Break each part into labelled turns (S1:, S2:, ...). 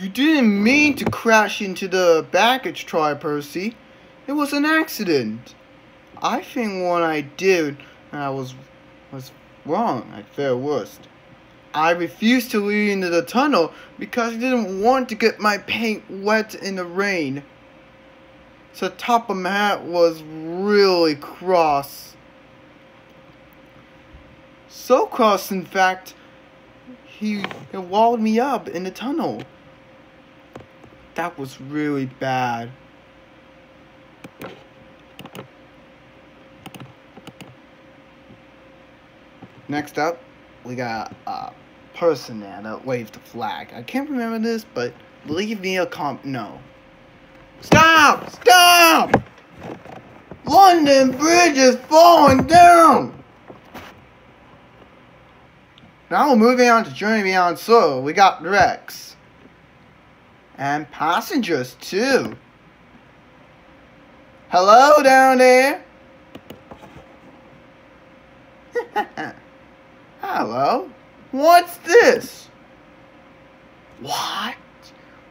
S1: You didn't mean to crash into the baggage truck, Percy. It was an accident. I think what I did was wrong at fair worst. I refused to lead into the tunnel because I didn't want to get my paint wet in the rain. So the top of my hat was really cross. So cross, in fact, he walled me up in the tunnel. That was really bad. Next up, we got a person there that waved the flag. I can't remember this, but leave me a no. Stop! Stop! London Bridge is falling down! Now we're moving on to Journey Beyond Soul. We got Rex. And passengers, too. Hello down there? Hello? What's this? What?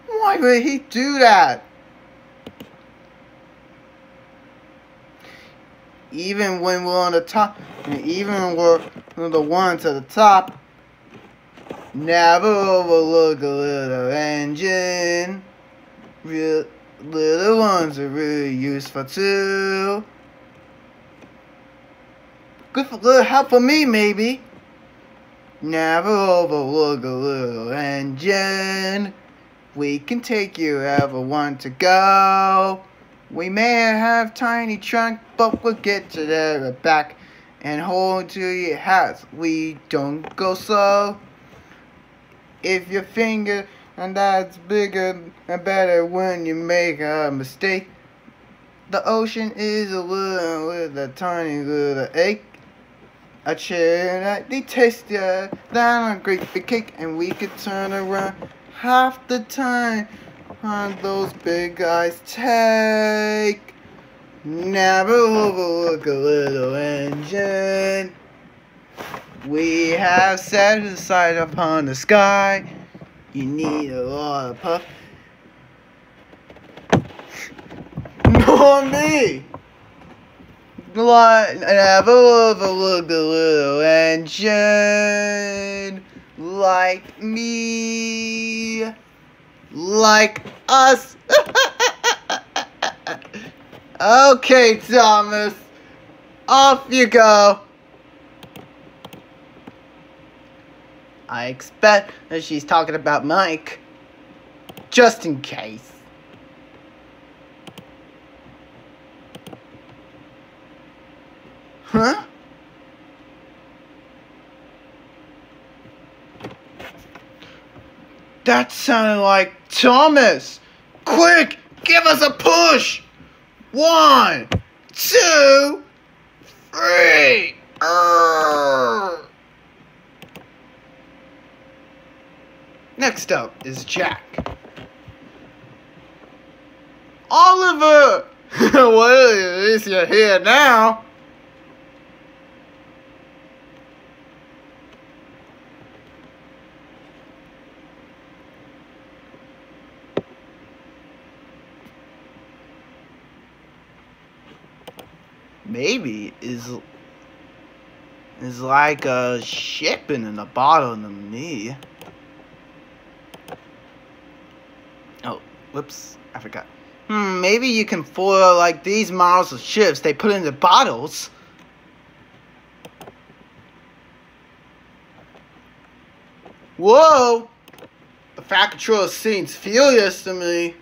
S1: Why would he do that? Even when we're on the top, and even when we're the ones at the top, never overlook a little engine. Real little ones are really useful too. Good for little help for me, maybe. Never overlook a little engine. We can take you wherever want to go. We may have tiny trunk, but we'll get you there and back and hold to your hats. We don't go slow. If your finger and that's bigger and better when you make a mistake. The ocean is a little with a tiny little ache. A cherry that they taste than a great big cake, and we could turn around half the time on those big guys take. Never overlook a little engine. We have set the sight upon the sky. You need a lot of puff. Nor me. Never overlook a little engine. Like me. Like us. Okay, Thomas. Off you go. I expect that she's talking about Mike. Just in case. Huh? That sounded like Thomas! Quick! Give us a push! 1, 2, 3! Next up is Jack. Oliver! Well, at least you're here now. Maybe is like a shipping in a bottle to me. Oh, whoops, I forgot. Maybe you can foil like these models of ships they put into bottles. Whoa! The Fat Controller seems furious to me.